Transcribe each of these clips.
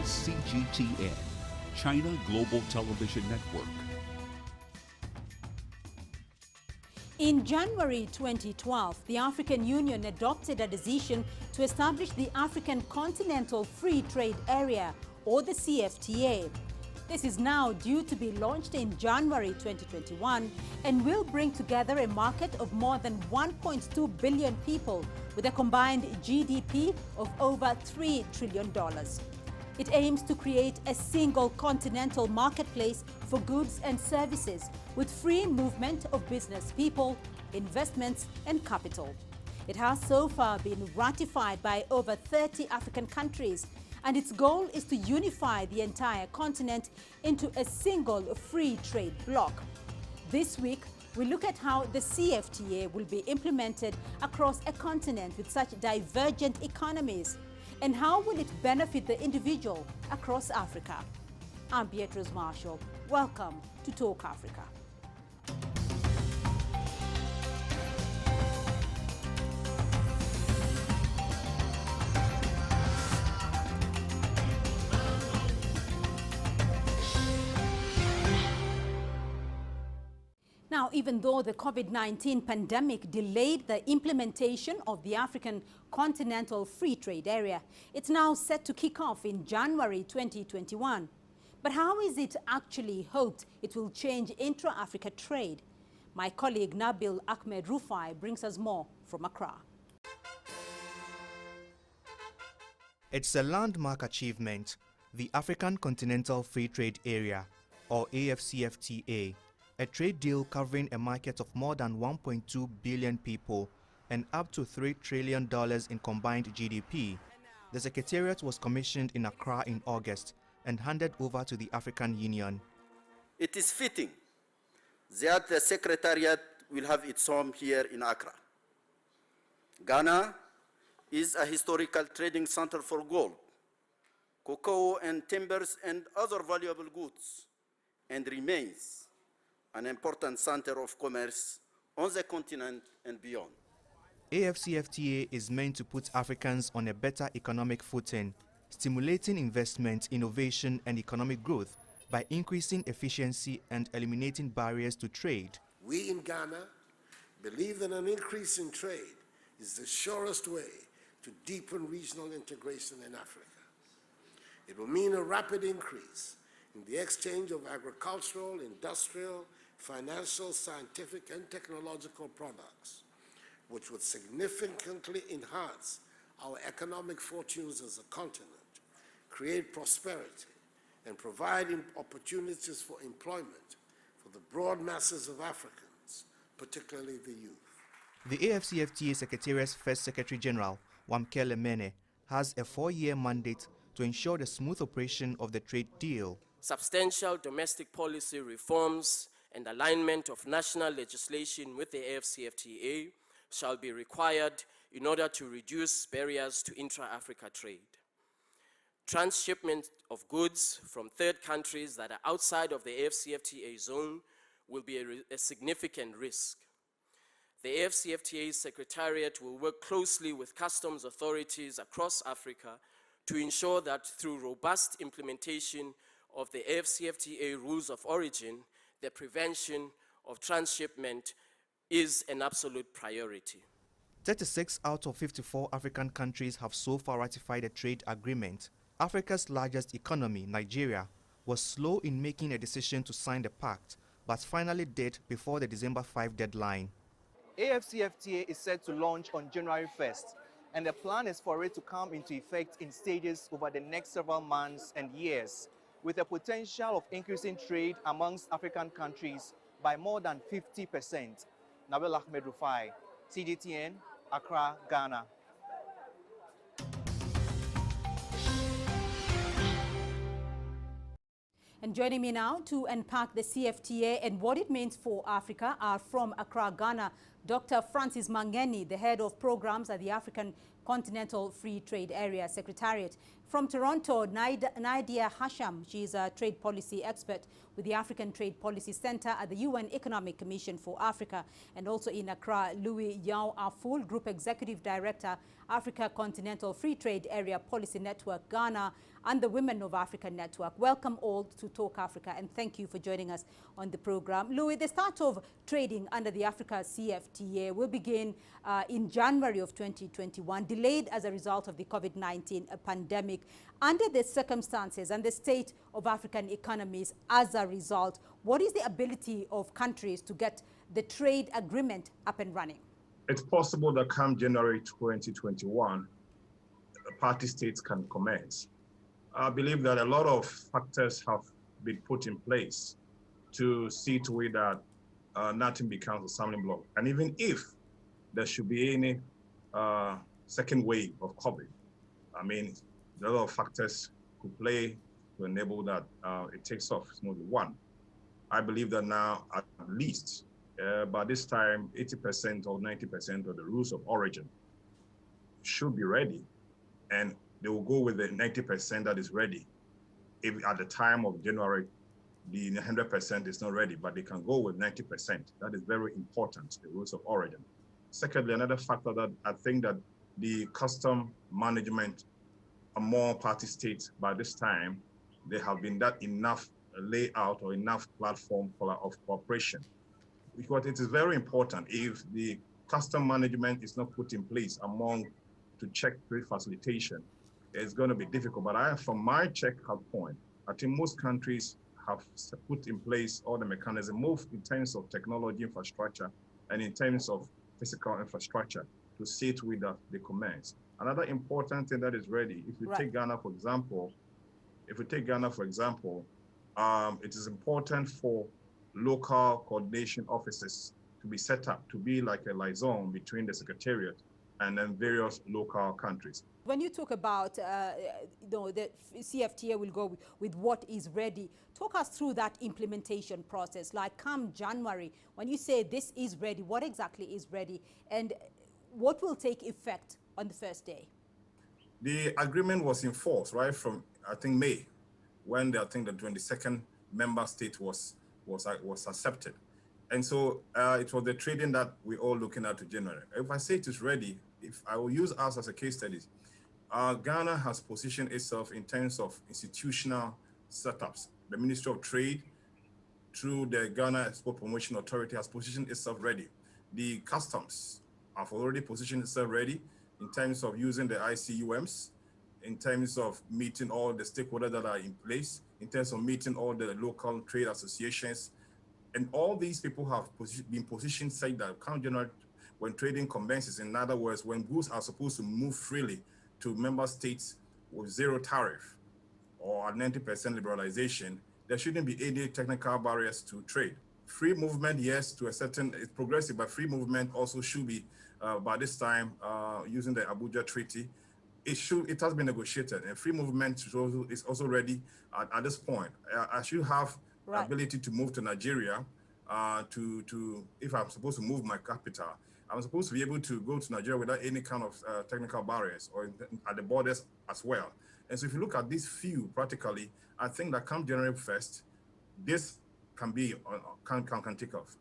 is CGTN, China Global Television Network. In January 2012, the African Union adopted a decision to establish the African Continental Free Trade Area, or the CFTA. This is now due to be launched in January 2021 and will bring together a market of more than 1.2 billion people with a combined GDP of over $3 trillion. It aims to create a single continental marketplace for goods and services with free movement of business people, investments and capital. It has so far been ratified by over 30 African countries, and its goal is to unify the entire continent into a single free trade bloc. This week, we look at how the CFTA will be implemented across a continent with such divergent economies, and how will it benefit the individual across Africa. I'm Beatrice Marshall. Welcome to Talk Africa. Now, even though the COVID-19 pandemic delayed the implementation of the African Continental Free Trade Area, it's now set to kick off in January 2021. But how is it actually hoped it will change intra-Africa trade? My colleague Nabil Ahmed Rufai brings us more from Accra. It's a landmark achievement, the African Continental Free Trade Area, or AFCFTA, a trade deal covering a market of more than 1.2 billion people and up to $3 trillion in combined GDP. The Secretariat was commissioned in Accra in August and handed over to the African Union. It is fitting that the Secretariat will have its home here in Accra. Ghana is a historical trading center for gold, cocoa and timbers and other valuable goods, and remains an important center of commerce on the continent and beyond. AFCFTA is meant to put Africans on a better economic footing, stimulating investment, innovation and economic growth by increasing efficiency and eliminating barriers to trade. We in Ghana believe that an increase in trade is the surest way to deepen regional integration in Africa. It will mean a rapid increase in the exchange of agricultural, industrial, financial, scientific, and technological products, which would significantly enhance our economic fortunes as a continent, create prosperity, and provide opportunities for employment for the broad masses of Africans, particularly the youth. The AFCFTA Secretariat's first Secretary General, Wamkele Mene, has a 4-year mandate to ensure the smooth operation of the trade deal. Substantial domestic policy reforms and alignment of national legislation with the AFCFTA shall be required in order to reduce barriers to intra-Africa trade. Transshipment of goods from third countries that are outside of the AFCFTA zone will be a significant risk. The AFCFTA Secretariat will work closely with customs authorities across Africa to ensure that through robust implementation of the AFCFTA rules of origin, the prevention of transshipment is an absolute priority. 36 out of 54 African countries have so far ratified the trade agreement. Africa's largest economy, Nigeria, was slow in making a decision to sign the pact, but finally did before the December 5 deadline. AFCFTA is set to launch on January 1st, and the plan is for it to come into effect in stages over the next several months and years, with a potential of increasing trade amongst African countries by more than 50%. Nabil Ahmed Rufai, CGTN, Accra, Ghana. And joining me now to unpack the CFTA and what it means for Africa are from Accra, Ghana, Dr. Francis Mangeni, the head of programs at the African Continental Free Trade Area Secretariat. From Toronto, Nadia Hasham, she's a trade policy expert with the African Trade Policy Center at the UN Economic Commission for Africa. And also in Accra, Louis Yao Aful, Group Executive Director, Africa Continental Free Trade Area Policy Network, Ghana, and the Women of Africa Network. Welcome all to Talk Africa, and thank you for joining us on the program. Louis, the start of trading under the Africa CFTA will begin in January of 2021, delayed as a result of the COVID-19 pandemic. Under the circumstances and the state of African economies as a result, what is the ability of countries to get the trade agreement up and running? It's possible that come January 2021, the party states can commence. I believe that a lot of factors have been put in place to see to it that nothing becomes a stumbling block. And even if there should be any second wave of COVID, I mean, a lot of factors could play to enable that it takes off smoothly. One, I believe that now at least by this time, 80% or 90% of the rules of origin should be ready, and they will go with the 90% that is ready. If at the time of January, the 100% is not ready, but they can go with 90%. That is very important, the rules of origin. Secondly, another factor that I think that the custom management among party states by this time, there have been that enough layout or enough platform of cooperation. Because it is very important if the custom management is not put in place among to check trade facilitation, it's going to be difficult. But from my check-out point, I think most countries have put in place all the mechanism, both in terms of technology infrastructure and in terms of physical infrastructure to see to it that they commence. Another important thing that is ready, if you take Ghana, for example, it is important for local coordination offices to be set up to be like a liaison between the Secretariat and then various local countries. When you talk about the CFTA will go with what is ready, talk us through that implementation process. Like come January, when you say this is ready, what exactly is ready and what will take effect on the first day? The agreement was in force right from, I think, May, when I think the 22nd member state was accepted. And so it was the trading that we're all looking at to January. If I say it is ready, if I will use us as a case study, Ghana has positioned itself in terms of institutional setups. The Ministry of Trade, through the Ghana Export Promotion Authority, has positioned itself ready. The customs have already positioned itself ready in terms of using the ICUMs, in terms of meeting all the stakeholders that are in place, in terms of meeting all the local trade associations. And all these people have been positioned such that come January, when trading commences, in other words, when goods are supposed to move freely to member states with zero tariff or 90% liberalization, there shouldn't be any technical barriers to trade. Free movement, yes, to a certain, it's progressive, but free movement also should be, by this time, using the Abuja Treaty, it has been negotiated, and free movement is also ready at this point. I should have ability to move to Nigeria, if I'm supposed to move my capital, I'm supposed to be able to go to Nigeria without any kind of technical barriers or at the borders as well. And so if you look at these few practically, I think that come January 1st, this can take off.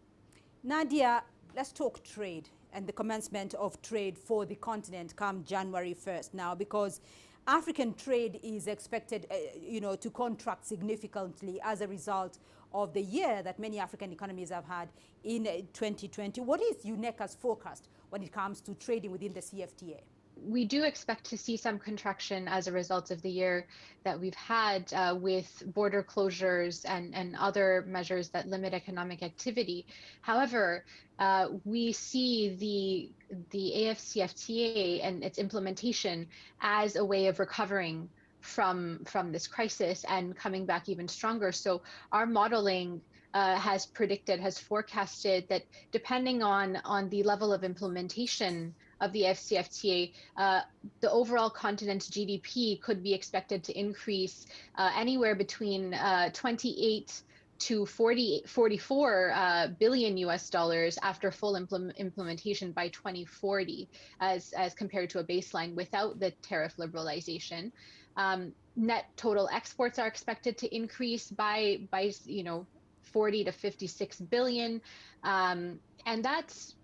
Nadia, let's talk trade and the commencement of trade for the continent come January 1st now, because African trade is expected, to contract significantly as a result of the year that many African economies have had in 2020. What is Unecker's forecast when it comes to trading within the CFTA? We do expect to see some contraction as a result of the year that we've had with border closures and other measures that limit economic activity. However, we see the AFCFTA and its implementation as a way of recovering from this crisis and coming back even stronger. So our modeling has forecasted that depending on the level of implementation of the AFCFTA, the overall continent's GDP could be expected to increase anywhere between 28 to 44 billion US dollars after full implementation by 2040, as compared to a baseline without the tariff liberalization. Net total exports are expected to increase by 40 to 56 billion, and that's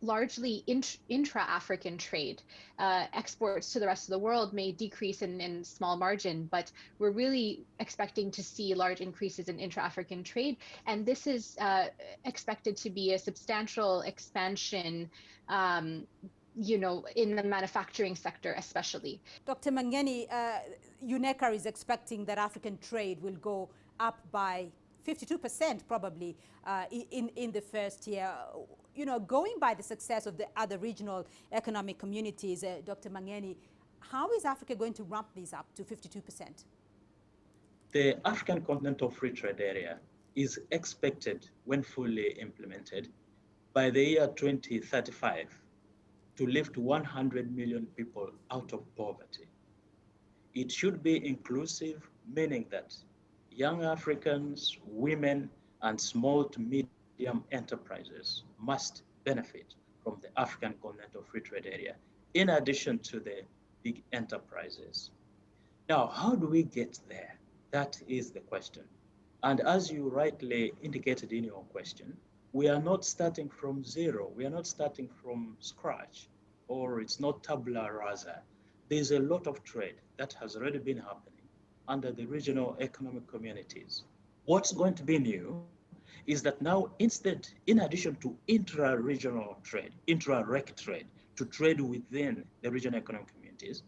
largely intra-African trade. Exports to the rest of the world may decrease in small margin, but we're really expecting to see large increases in intra-African trade. And this is expected to be a substantial expansion, in the manufacturing sector especially. Dr. Mangeni, Eunecker is expecting that African trade will go up by 52% probably in the first year. Going by the success of the other regional economic communities, Dr. Mangeni, how is Africa going to ramp these up to 52%? The African Continental Free Trade Area is expected, when fully implemented, by the year 2035 to lift 100 million people out of poverty. It should be inclusive, meaning that young Africans, women, and small to medium enterprises must benefit from the African Continental Free Trade Area, in addition to the big enterprises. Now, how do we get there? That is the question. And as you rightly indicated in your question, we are not starting from zero. We are not starting from scratch, or it's not tabula rasa. There's a lot of trade that has already been happening under the regional economic communities. What's going to be new is that now, instead, in addition to intra-regional trade, intra-rec trade, to trade within the regional economic communities,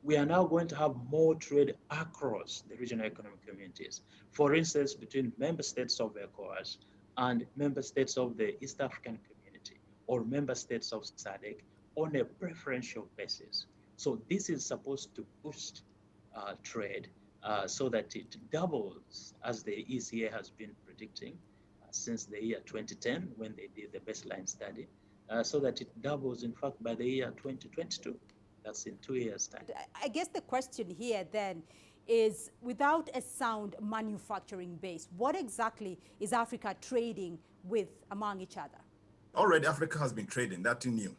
we are now going to have more trade across the regional economic communities. For instance, between member states of ECOWAS and member states of the East African community, or member states of SADC, on a preferential basis. So this is supposed to boost trade so that it doubles, as the ECA has been predicting since the year 2010, when they did the baseline study, so that it doubles, in fact, by the year 2022. That's in 2 years' time. I guess the question here then is, without a sound manufacturing base, what exactly is Africa trading with among each other? Already Africa has been trading, that's new.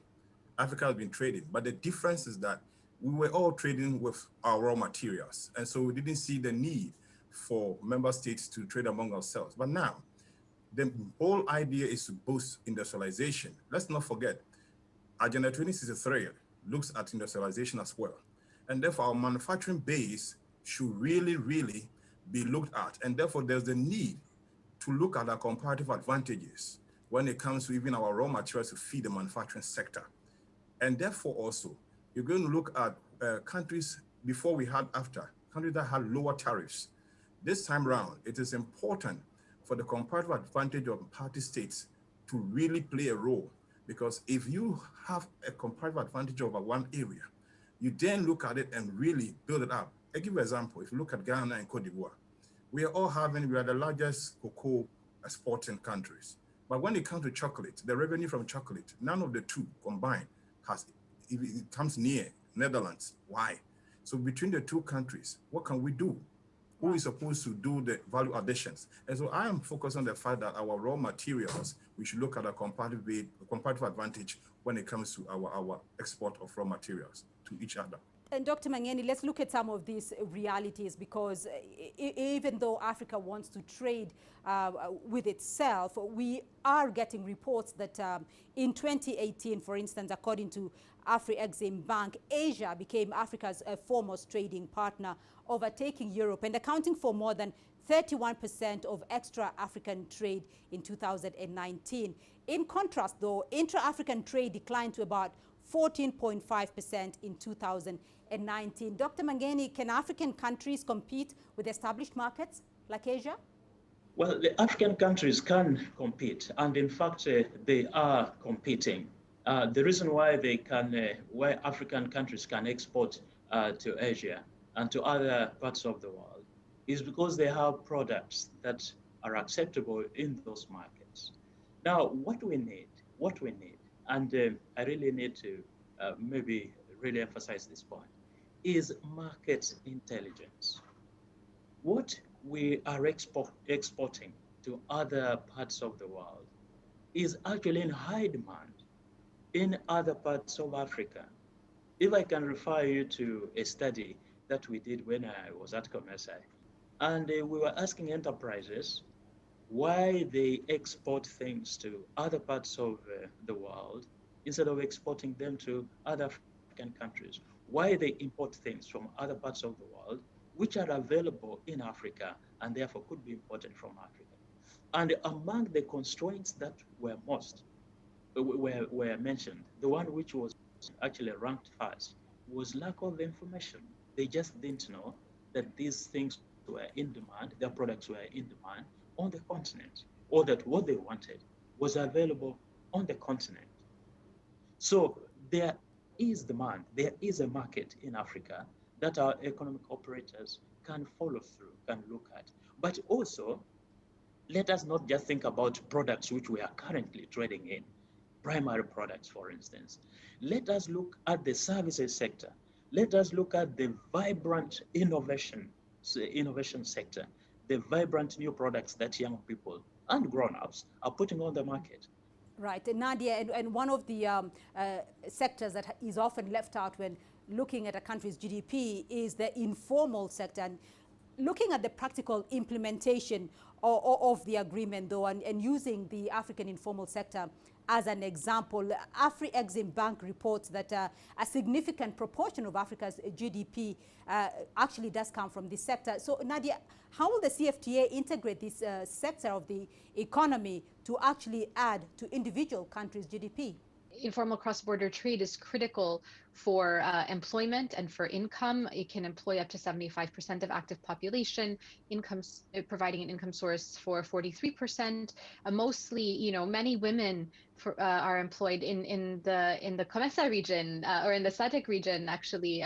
Africa has been trading, but the difference is that we were all trading with our raw materials. And so we didn't see the need for member states to trade among ourselves. But now, the whole idea is to boost industrialization. Let's not forget, Agenda 2063 looks at industrialization as well. And therefore, our manufacturing base should really, really be looked at. And therefore, there's the need to look at our comparative advantages when it comes to even our raw materials to feed the manufacturing sector. And therefore, also, you're going to look at countries before we had after, countries that had lower tariffs. This time around, it is important for the comparative advantage of party states to really play a role. Because if you have a comparative advantage over one area, you then look at it and really build it up. I give you an example. If you look at Ghana and Cote d'Ivoire, we are the largest cocoa exporting countries. But when it comes to chocolate, the revenue from chocolate, none of the two combined it comes near Netherlands. Why? So between the two countries, what can we do? Who is supposed to do the value additions? And so I am focused on the fact that our raw materials, we should look at a comparative advantage when it comes to our export of raw materials to each other. And Dr. Mangeni, let's look at some of these realities, because even though Africa wants to trade with itself, we are getting reports that in 2018, for instance, according to Afri-Exim Bank, Asia became Africa's foremost trading partner, overtaking Europe and accounting for more than 31% of extra-African trade in 2019. In contrast, though, intra-African trade declined to about 14.5% in 2019. Dr. Mangeni, can African countries compete with established markets like Asia? Well, the African countries can compete, and in fact, they are competing. The reason why they can, why African countries can export to Asia and to other parts of the world is because they have products that are acceptable in those markets. Now, what we need, and I really need to maybe really emphasize this point, is market intelligence. What we are exporting to other parts of the world is actually in high demand in other parts of Africa. If I can refer you to a study that we did when I was at Commerce, and we were asking enterprises why they export things to other parts of the world instead of exporting them to other African countries, why they import things from other parts of the world which are available in Africa and therefore could be imported from Africa. And among the constraints that were mentioned, the one which was actually ranked first was lack of information. They just didn't know that these things were in demand, their products were in demand on the continent, or that what they wanted was available on the continent. So there is demand, there is a market in Africa that our economic operators can follow through, can look at. But also, let us not just think about products which we are currently trading in, primary products, for instance. Let us look at the services sector. Let us look at the vibrant innovation sector, the vibrant new products that young people and grown-ups are putting on the market. Right, and Nadia, and one of the sectors that is often left out when looking at a country's GDP is the informal sector. And looking at the practical implementation of the agreement, though, and using the African informal sector as an example, Afri-Exim Bank reports that a significant proportion of Africa's GDP actually does come from this sector. So, Nadia, how will the CFTA integrate this sector of the economy to actually add to individual countries' GDP? Informal cross-border trade is critical for employment and for income. It can employ up to 75% of active population, providing an income source for 43%. Mostly, many women are employed in the Comesa region or in the SADC region. Actually,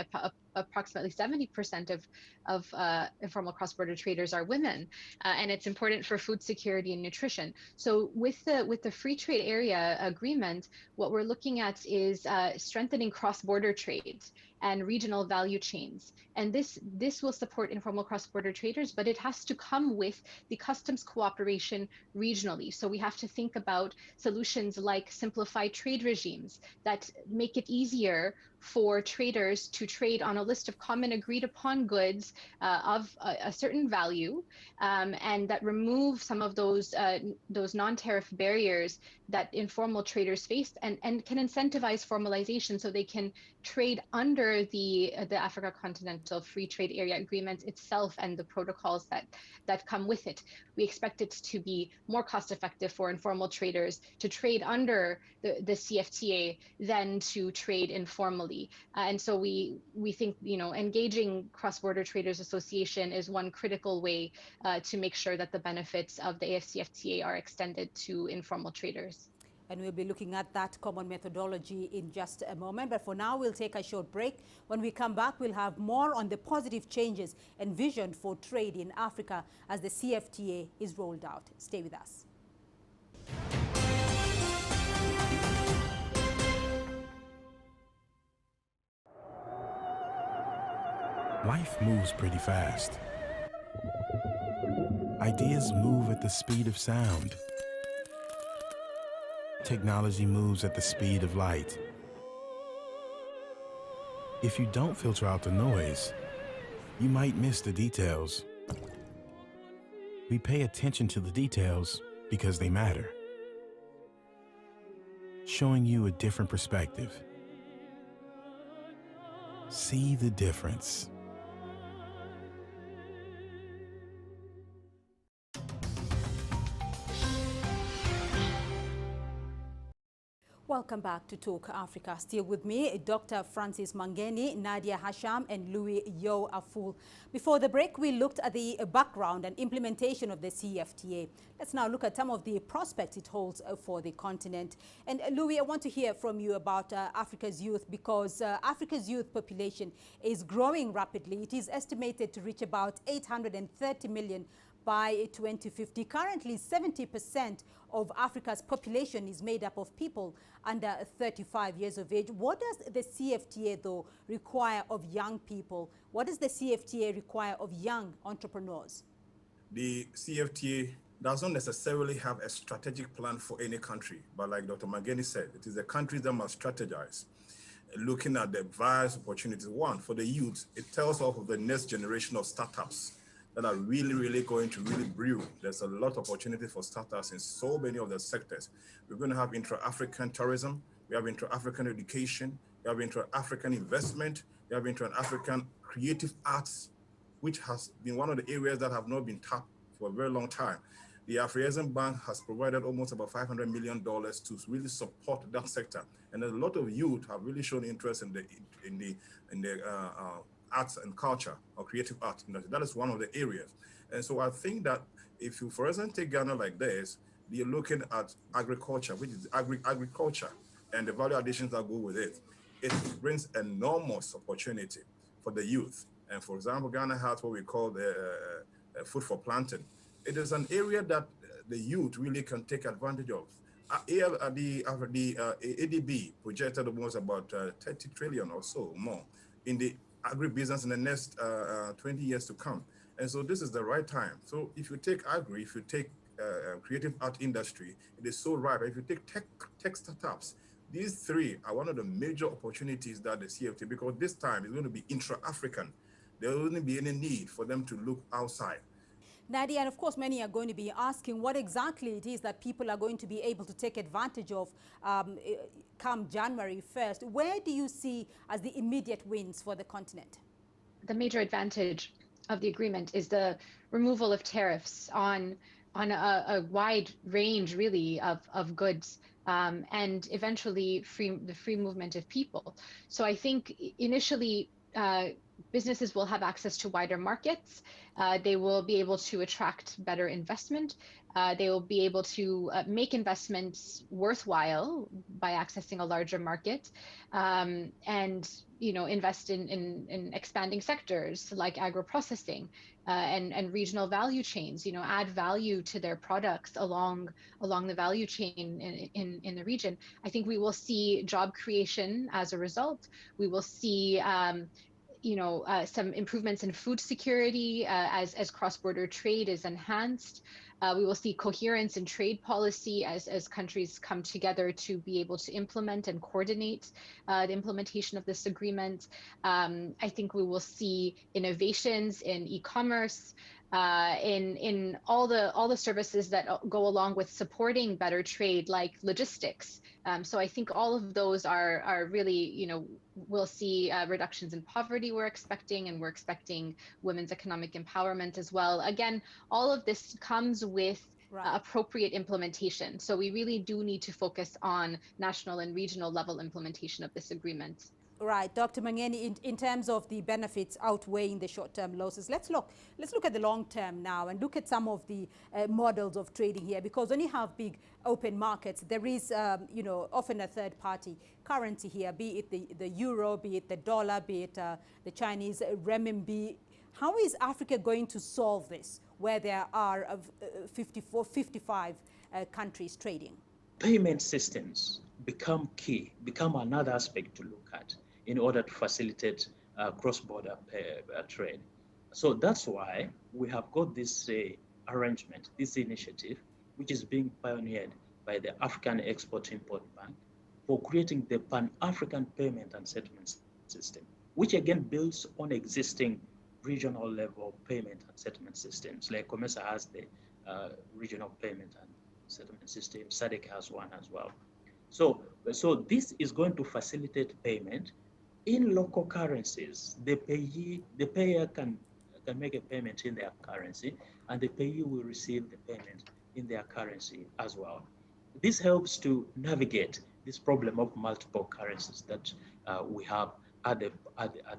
approximately 70% of informal cross-border traders are women, and it's important for food security and nutrition. So with the free trade area agreement, what we're looking at is strengthening cross-border trade and regional value chains. And this will support informal cross-border traders, but it has to come with the customs cooperation regionally. So we have to think about solutions like simplified trade regimes that make it easier for traders to trade on a list of common agreed upon goods of a certain value, and that remove some of those non-tariff barriers that informal traders face, and can incentivize formalization so they can trade under the Africa Continental Free Trade Area Agreement itself and the protocols that come with it. We expect it to be more cost effective for informal traders to trade under the CFTA than to trade informally. And so we think, engaging Cross-Border Traders Association is one critical way to make sure that the benefits of the AFCFTA are extended to informal traders. And we'll be looking at that common methodology in just a moment. But for now, we'll take a short break. When we come back, we'll have more on the positive changes envisioned for trade in Africa as the CFTA is rolled out. Stay with us. Life moves pretty fast. Ideas move at the speed of sound. Technology moves at the speed of light. If you don't filter out the noise, you might miss the details. We pay attention to the details because they matter, showing you a different perspective. See the difference. Welcome back to Talk Africa. Still with me, Dr. Francis Mangeni, Nadia Hasham, and Louis Yo Aful. Before the break, we looked at the background and implementation of the CFTA. Let's now look at some of the prospects it holds for the continent. And Louis, I want to hear from you about Africa's youth, because Africa's youth population is growing rapidly. It is estimated to reach about 830 million by 2050. Currently, 70% of Africa's population is made up of people under 35 years of age. What does the CFTA, though, require of young people? What does the CFTA require of young entrepreneurs? the CFTA does not necessarily have a strategic plan for any country, but like Dr. Mageni said, it is the countries that must strategize, looking at the various opportunities. One, for the youth, it tells of the next generation of startups that are really going to really brew. There's a lot of opportunity for startups in so many of the sectors. We're going to have intra-African tourism, we have intra-African education, we have intra-African investment, we have intra-African creative arts, which has been one of the areas that have not been tapped for a very long time. The Afro-Asian Bank has provided almost about $500 million to really support that sector. And a lot of youth have really shown interest in the arts and culture or creative art industry. That is one of the areas. And so I think that if you, for instance, take Ghana like this, you're looking at agriculture, which is agriculture and the value additions that go with it. It brings enormous opportunity for the youth. And for example, Ghana has what we call the food for planting. It is an area that the youth really can take advantage of. The ADB projected almost about 30 trillion or so more in the agribusiness in the next 20 years to come. And so this is the right time. So if you take agri, if you take creative art industry, it is so ripe. If you take tech startups, these three are one of the major opportunities that the CFTA, because this time is going to be intra-African. There won't be any need for them to look outside. Nadia, and of course, many are going to be asking what exactly it is that people are going to be able to take advantage of come January 1st. Where do you see as the immediate wins for the continent? The major advantage of the agreement is the removal of tariffs on a wide range, really, of goods, and eventually the free movement of people. So I think initially, businesses will have access to wider markets. They will be able to attract better investment. They will be able to make investments worthwhile by accessing a larger market, and invest in expanding sectors like agro-processing and regional value chains. Add value to their products along the value chain in the region. I think we will see job creation as a result. We will see some improvements in food security as cross-border trade is enhanced. We will see coherence in trade policy as countries come together to be able to implement and coordinate the implementation of this agreement. I think we will see innovations in e-commerce, in all the services that go along with supporting better trade, like logistics. So I think all of those are really, we'll see reductions in poverty we're expecting, and we're expecting women's economic empowerment as well. Again, all of this comes with appropriate implementation. So we really do need to focus on national and regional level implementation of this agreement. Right, Dr. Mangeni, in terms of the benefits outweighing the short-term losses, let's look at the long-term now and look at some of the models of trading here, because when you have big open markets, there is, often a third-party currency here, be it the euro, be it the dollar, be it the Chinese renminbi. How is Africa going to solve this, where there are 55 countries trading? Payment systems become key, become another aspect to look at in order to facilitate cross-border trade. So that's why we have got this arrangement, this initiative, which is being pioneered by the African Export-Import Bank for creating the Pan-African Payment and Settlement System, which again builds on existing regional level payment and settlement systems. Like COMESA has the regional payment and settlement system, SADC has one as well. So this is going to facilitate payment in local currencies. The payer can make a payment in their currency, and the payee will receive the payment in their currency as well. This helps to navigate this problem of multiple currencies that we have at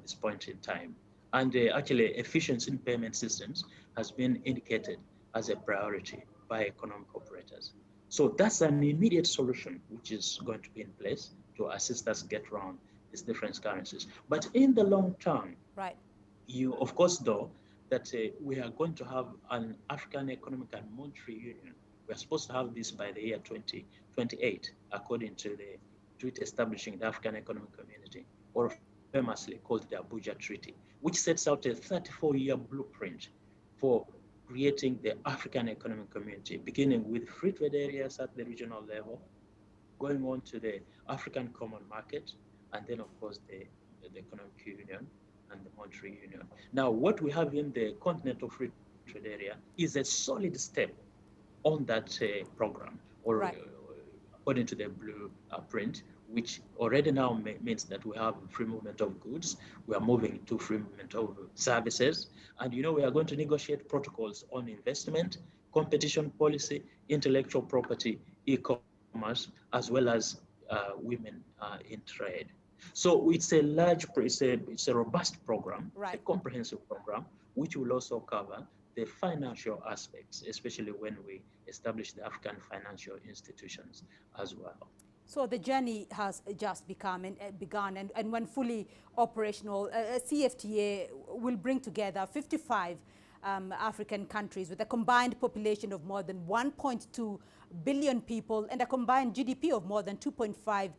this point in time. And actually, efficiency in payment systems has been indicated as a priority by economic operators. So that's an immediate solution which is going to be in place to assist us get around these different currencies. But in the long term, right, you of course know that we are going to have an African Economic and Monetary Union. We're supposed to have this by the year 2028, according to the treaty establishing the African Economic Community, or famously called the Abuja Treaty, which sets out a 34-year blueprint for creating the African Economic Community, beginning with free trade areas at the regional level, going on to the African Common Market, and then, of course, the Economic Union and the Monetary Union. Now, what we have in the Continental Free Trade Area is a solid step on that program, or right. According to the blueprint, which already now means that we have free movement of goods, we are moving to free movement of services, and we are going to negotiate protocols on investment, competition policy, intellectual property, e-commerce, as well as women in trade. So it's a it's a robust program, right. a comprehensive program, which will also cover the financial aspects, especially when we establish the African financial institutions as well. So the journey has just begun, and when fully operational, CFTA will bring together 55 African countries with a combined population of more than 1.2 billion people and a combined GDP of more than $2.5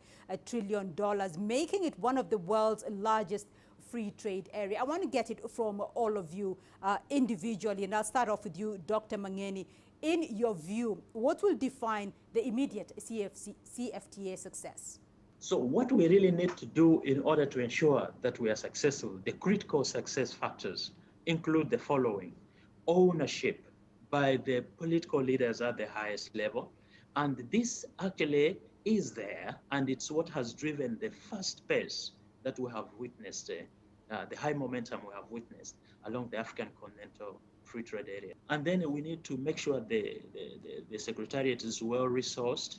trillion, making it one of the world's largest free trade area. I want to get it from all of you individually, and I'll start off with you, Dr. Mangeni. In your view, what will define the immediate CFTA success? So what we really need to do in order to ensure that we are successful, the critical success factors include the following: ownership by the political leaders at the highest level. And this actually is there, and it's what has driven the fast pace that we have witnessed, the high momentum we have witnessed along the African Continental Free Trade Area. And then we need to make sure the Secretariat is well resourced,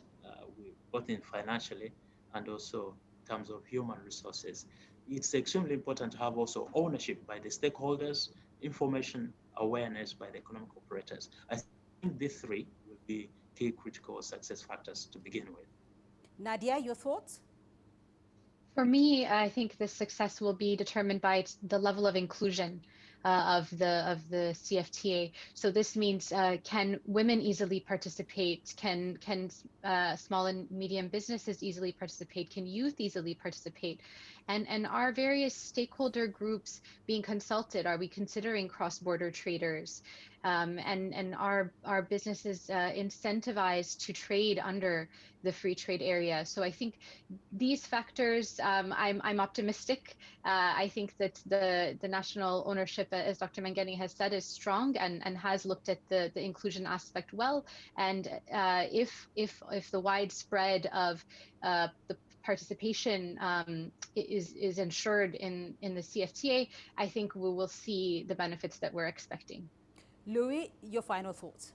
both in financially and also in terms of human resources. It's extremely important to have also ownership by the stakeholders, information awareness by the economic operators. I think these three will be key critical success factors to begin with. Nadia, your thoughts? For me, I think the success will be determined by the level of inclusion of the CFTA. So this means can women easily participate? Can small and medium businesses easily participate? Can youth easily participate? And are various stakeholder groups being consulted? Are we considering cross-border traders? And are businesses incentivized to trade under the free trade area? So I think these factors, I'm optimistic. I think that the national ownership, as Dr. Mangeni has said, is strong and has looked at the inclusion aspect well. And if the widespread of the participation is ensured in the CFTA, I think we will see the benefits that we're expecting. Louis, your final thoughts.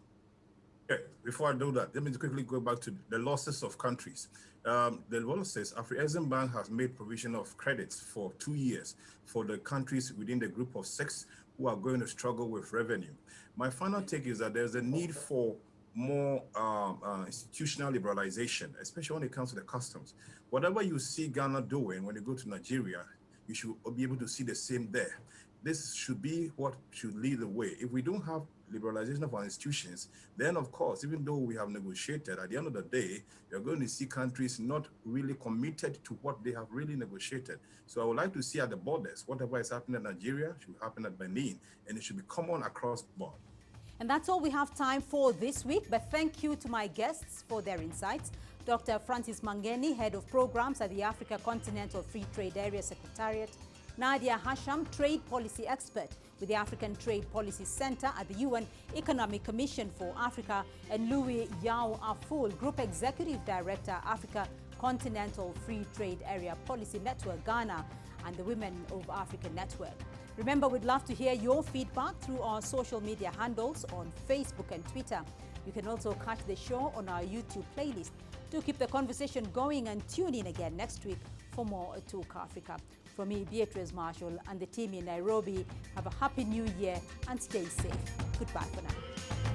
Okay, before I do that, let me quickly go back to the losses of countries. The losses, Afrexim Bank has made provision of credits for 2 years for the countries within the group of 6 who are going to struggle with revenue. My final take is that there's a need for more institutional liberalization, especially when it comes to the customs. Whatever you see Ghana doing when you go to Nigeria, you should be able to see the same there. This should be what should lead the way. If we don't have liberalization of our institutions, then of course, even though we have negotiated, at the end of the day, you're going to see countries not really committed to what they have really negotiated. So I would like to see at the borders, whatever is happening in Nigeria should happen at Benin, and it should be common across the board. And that's all we have time for this week, but thank you to my guests for their insights. Dr. Francis Mangeni, Head of Programs at the Africa Continental Free Trade Area Secretariat; Nadia Hasham, Trade Policy Expert with the African Trade Policy Center at the UN Economic Commission for Africa; and Louis Yao Aful, Group Executive Director, Africa Continental Free Trade Area Policy Network, Ghana, and the Women of Africa Network. Remember, we'd love to hear your feedback through our social media handles on Facebook and Twitter. You can also catch the show on our YouTube playlist. Do keep the conversation going and tune in again next week for more Talk Africa. From me, Beatrice Marshall, and the team in Nairobi, have a happy new year and stay safe. Goodbye for now.